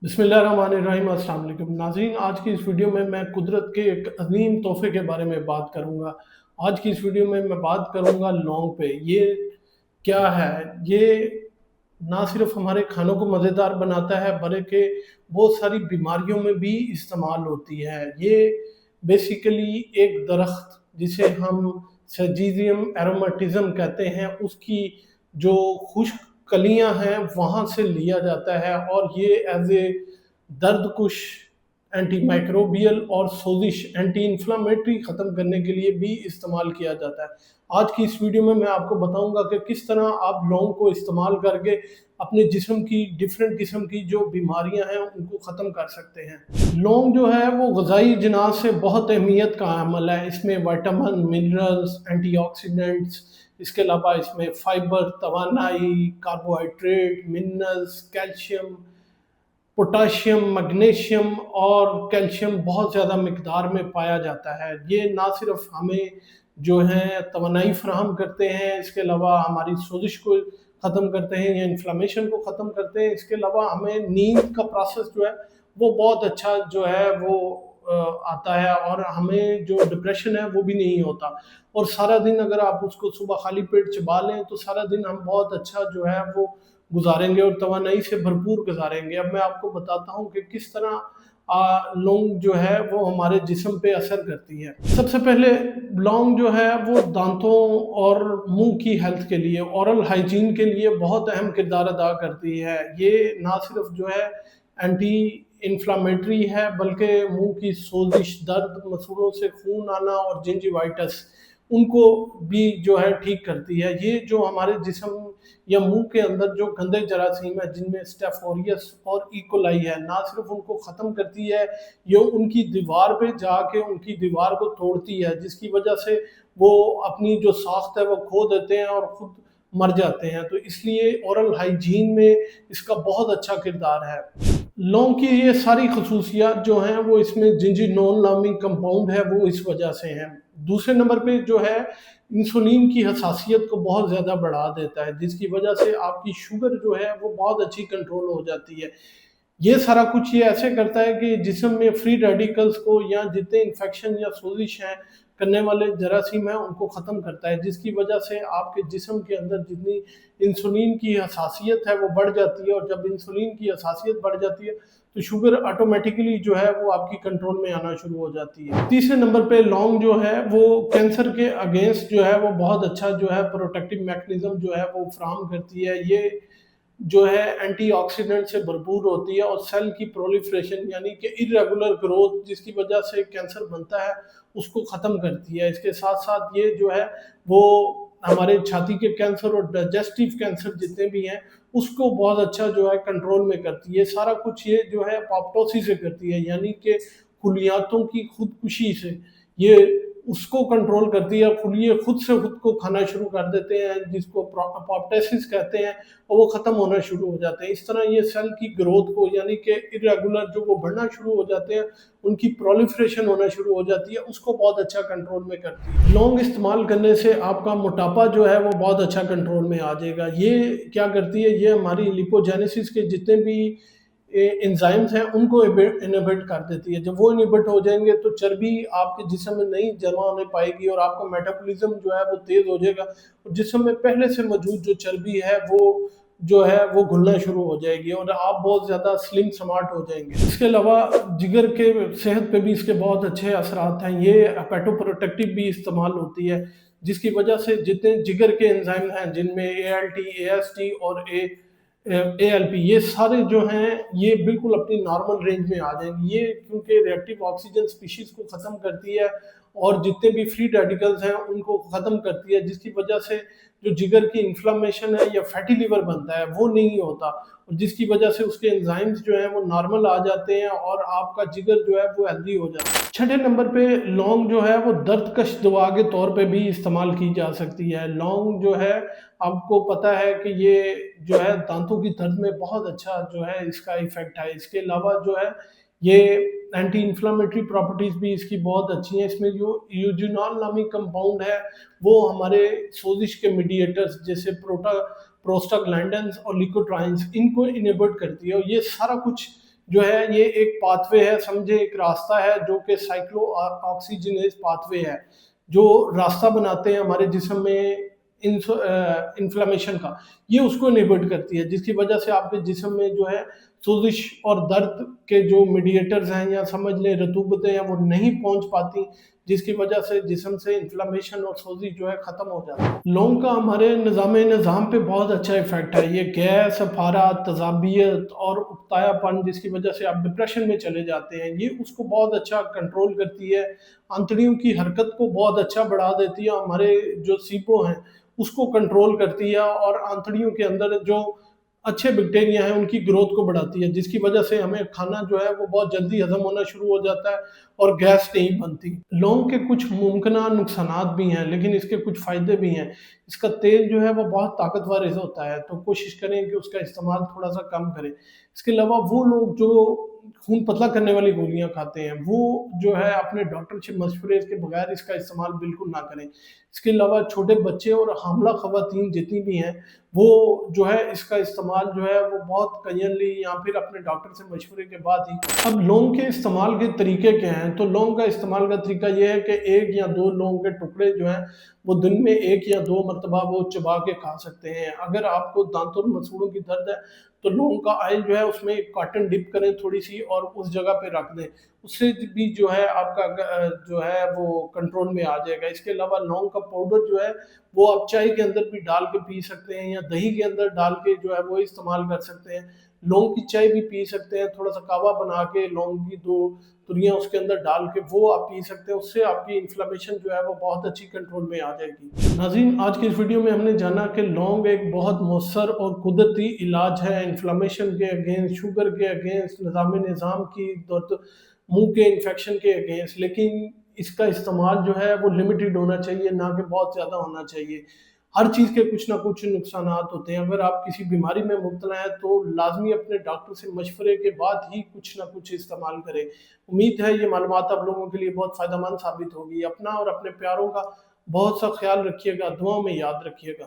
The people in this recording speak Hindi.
बिस्मिल्लाहिर्रहमानिर्रहीम। अस्सलाम वालेकुम नाज़रीन, आज की इस वीडियो में मैं कुदरत के एक अज़ीम तोहफ़े के बारे में बात करूँगा। आज की इस वीडियो में मैं बात करूँगा लौंग पे। ये क्या है? ये ना सिर्फ़ हमारे खानों को मज़ेदार बनाता है बल्कि बहुत सारी बीमारियों में भी इस्तेमाल होती है। ये बेसिकली एक दरख़्त जिसे हम सेजिजियम एरोमेटिज़म कहते हैं, उसकी जो खुश्क कलियाँ हैं वहाँ से लिया जाता है और ये एज़ ए दर्दकुश, एंटी माइक्रोबियल और सोजिश, एंटी इन्फ्लेमेटरी ख़त्म करने के लिए भी इस्तेमाल किया जाता है। आज की इस वीडियो में मैं आपको बताऊँगा कि किस तरह आप लौंग को इस्तेमाल करके अपने जिस्म की डिफ़रेंट किस्म की जो बीमारियाँ हैं उनको ख़त्म कर सकते हैं। लौंग जो है वो ग़िज़ाई जिनास से बहुत अहमियत का हामिल है। इसमें विटामिन, मिनरल्स, एंटीऑक्सीडेंट्स, इसके अलावा इसमें फाइबर, तवानाई, carbohydrate, minerals, calcium, potassium, magnesium और कैल्शियम बहुत ज़्यादा मिकदार में पाया जाता है। ये ना सिर्फ़ हमें जो है तवानाई फ़राहम करते हैं, इसके अलावा हमारी सोजिश को ख़त्म करते हैं या इन्फ्लेमेशन को ख़त्म करते हैं। इसके अलावा हमें नींद का प्रोसेस जो है वो बहुत अच्छा जो है वो आता है और हमें जो डिप्रेशन है वो भी नहीं होता। और सारा दिन अगर आप उसको सुबह खाली पेट चबा लें तो सारा दिन हम बहुत अच्छा जो है वो गुजारेंगे और तवानाई से भरपूर गुजारेंगे। अब मैं आपको बताता हूँ कि किस तरह लौंग जो है वो हमारे जिस्म पे असर करती है। सबसे पहले लौंग जो है वो दांतों और मुंह की हेल्थ के लिए, ओरल हाइजीन के लिए बहुत अहम किरदार अदा करती है। ये ना सिर्फ जो है एंटी इन्फ्लामेटरी है बल्कि मुंह की सोजिश, दर्द, मसूड़ों से खून आना और जिंजिवाइटिस उनको भी जो है ठीक करती है। ये जो हमारे जिस्म या मुंह के अंदर जो गंदे जरासीम है जिनमें स्टेफोरियस और इकोलाई है, ना सिर्फ उनको ख़त्म करती है, ये उनकी दीवार पे जाके उनकी दीवार को तोड़ती है जिसकी वजह से वो अपनी जो साख्त है वो खो देते हैं और खुद मर जाते हैं। तो इसलिए ओरल हाइजीन में इसका बहुत अच्छा किरदार है। लौंग की ये सारी खसूसियात जो हैं वो इसमें जिंजीनोल नामी कंपाउंड है वो इस वजह से हैं। दूसरे नंबर पे जो है इंसुलिन की हसासियत को बहुत ज़्यादा बढ़ा देता है जिसकी वजह से आपकी शुगर जो है वो बहुत अच्छी कंट्रोल हो जाती है। ये सारा कुछ ये ऐसे करता है कि जिस्म में फ्री रेडिकल्स को या जितने इन्फेक्शन या सोजिश हैं करने वाले जरासीम हैं उनको ख़त्म करता है जिसकी वजह से आपके जिस्म के अंदर जितनी इंसुलिन की हसासियत है वो बढ़ जाती है और जब इंसुलिन की हसासियत बढ़ जाती है तो शुगर ऑटोमेटिकली जो है वो आपकी कंट्रोल में आना शुरू हो जाती है। तीसरे नंबर पे लौंग जो है वो कैंसर के अगेंस्ट जो है वो बहुत अच्छा जो है प्रोटेक्टिव मैकेनिज्म जो है वो फ्राहम करती है। ये जो है एंटीऑक्सीडेंट से भरपूर होती है और सेल की प्रोलिफरेशन यानी कि इर्रेगुलर ग्रोथ जिसकी वजह से कैंसर बनता है उसको ख़त्म करती है। इसके साथ साथ ये जो है वो हमारे छाती के कैंसर और डाइजेस्टिव कैंसर जितने भी हैं उसको बहुत अच्छा जो है कंट्रोल में करती है। सारा कुछ ये जो है अपॉप्टोसिस से करती है यानी कि खुलियातों की खुदकुशी से ये उसको कंट्रोल करती है। खुलिये खुद से खुद को खाना शुरू कर देते हैं जिसको अपॉप्टोसिस कहते हैं और वो ख़त्म होना शुरू हो जाते हैं। इस तरह ये सेल की ग्रोथ को यानी कि इर्रेगुलर जो वो बढ़ना शुरू हो जाते हैं उनकी प्रोलिफरेशन होना शुरू हो जाती है, उसको बहुत अच्छा कंट्रोल में करती है। लौंग इस्तेमाल करने से आपका मोटापा जो है वो बहुत अच्छा कंट्रोल में आ जाएगा। ये क्या करती है, ये हमारी लिपोजेनेसिस के जितने भी एंजाइम्स हैं उनको इनहिबिट कर देती है। जब वो इनहिबिट हो जाएंगे तो चर्बी आपके जिस्म में नहीं जमा होने पाएगी और आपका मेटाबॉलिज्म जो है वो तेज़ हो जाएगा और जिस्म में पहले से मौजूद जो चर्बी है वो जो है वो घुलना शुरू हो जाएगी और आप बहुत ज़्यादा स्लिम स्मार्ट हो जाएंगे। इसके अलावा जिगर के सेहत पे भी इसके बहुत अच्छे असरात हैं। ये हेपेटोप्रोटेक्टिव भी इस्तेमाल होती है जिसकी वजह से जितने जिगर के एंजाइम हैं जिनमें ALT, AST और ALP ये सारे जो हैं ये बिल्कुल अपनी नॉर्मल रेंज में आ जाएंगे। ये क्योंकि रिएक्टिव ऑक्सीजन स्पीशीज़ को ख़त्म करती है और जितने भी फ्री रेडिकल्स हैं उनको ख़त्म करती है जिसकी वजह से जो जिगर की इन्फ्लेमेशन है या फैटी लिवर बनता है वो नहीं होता और जिसकी वजह से उसके एंजाइम्स जो हैं वो नॉर्मल आ जाते हैं और आपका जिगर जो है वो हेल्दी हो जाता है। छठे नंबर पे लौंग जो है वो दर्दकश दवा के तौर पे भी इस्तेमाल की जा सकती है। लौंग जो है आपको पता है कि ये जो है दांतों की दर्द में बहुत अच्छा जो है इसका इफ़ेक्ट है। इसके अलावा जो है ये एंटी इन्फ्लेमेटरी प्रॉपर्टीज़ भी इसकी बहुत अच्छी हैं। इसमें जो यूजिनॉल नामी कंपाउंड है वो हमारे सोजिश के मीडिएटर्स जैसे प्रोस्टाग्लैंडिन्स और ल्यूकोट्राइन्स इनको इनहिबिट करती है और ये सारा कुछ जो है ये एक पाथवे है, समझे एक रास्ता है जो कि साइक्लो ऑक्सीजनेज पाथवे है, जो रास्ता बनाते हैं हमारे जिस्म में इन्फ्लेमेशन का, ये उसको इनेबिट करती है, जिसकी वजह से आपके जिस्म में जो है सोजिश और दर्द के जो मीडिएटर्स हैं या समझ लें रतूबतें हैं वो नहीं पहुंच पाती, जिसकी वजह से जिस्म से इन्फ्लेमेशन और सोजिश जो है ख़त्म हो जाती है। लौंग का हमारे निज़ाम पे बहुत अच्छा इफेक्ट है। ये गैस, अफारा, तज़ाबियत और उकतायापन जिसकी वजह से आप डिप्रेशन में चले जाते हैं, ये उसको बहुत अच्छा कंट्रोल करती है। आंतड़ियों की हरकत को बहुत अच्छा बढ़ा देती है, हमारे जो सीपो हैं उसको कंट्रोल करती है और आंतड़ियों के अंदर जो अच्छे बैक्टीरिया हैं उनकी ग्रोथ को बढ़ाती है, जिसकी वजह से हमें खाना जो है वो बहुत जल्दी हजम होना शुरू हो जाता है और गैस नहीं बनती। लौंग के कुछ मुमकिन नुकसानात भी हैं लेकिन इसके कुछ फ़ायदे भी हैं। इसका तेल जो है वो बहुत ताकतवर होता है, तो कोशिश करें कि उसका इस्तेमाल थोड़ा सा कम करें। इसके अलावा वो लोग जो खून पतला करने वाली गोलियां खाते हैं वो जो है अपने डॉक्टर से मशवरे के बगैर इसका इस्तेमाल बिल्कुल ना करें। इसके अलावा छोटे बच्चे और हामला खवातीन जितनी भी हैं वो जो है इसका इस्तेमाल जो है वो बहुत कयनली या फिर अपने डॉक्टर से मशवरे के बाद ही। अब लौंग के इस्तेमाल के तरीके क्या हैं, तो लौंग का इस्तेमाल का तरीका ये है कि 1 या 2 लौंग के टुकड़े जो हैं वो दिन में 1 या 2 मरतबा वो चबा के खा सकते हैं। अगर आपको दांतों और मसूड़ों की दर्द है तो लौंग का ऑयल जो है उसमें कॉटन डिप करें थोड़ी सी और उस जगह पे रख दें, उससे भी जो है आपका जो है वो कंट्रोल में आ जाएगा। इसके अलावा लौंग का पाउडर जो है वो आप चाय के अंदर भी डाल के पी सकते हैं या दही के अंदर डाल के जो है वो इस्तेमाल कर सकते हैं। लौंग की चाय भी पी सकते हैं, थोड़ा सा कावा बना के लौंग की 2 तुरियां उसके अंदर डाल के वो आप पी सकते हैं, उससे आपकी इन्फ्लेमेशन जो है वो बहुत अच्छी कंट्रोल में आ जाएगी। नाज़रीन, आज की इस वीडियो में हमने जाना कि लौंग एक बहुत मौसर और कुदरती इलाज है इन्फ्लेमेशन के अगेंस्ट, शुगर के अगेंस्ट, निज़ाम की दर्द, मुंह के इन्फेक्शन के अगेंस्ट, लेकिन इसका इस्तेमाल जो है वो लिमिटेड होना चाहिए, ना कि बहुत ज़्यादा होना चाहिए। हर चीज़ के कुछ ना कुछ नुकसानात होते हैं। अगर आप किसी बीमारी में मुब्तला हैं तो लाज़मी अपने डॉक्टर से मशवरे के बाद ही कुछ ना कुछ इस्तेमाल करें। उम्मीद है ये मालूमात आप लोगों के लिए बहुत फ़ायदेमंद साबित होगी। अपना और अपने प्यारों का बहुत सा ख्याल रखिएगा, दुआओं में याद रखिएगा।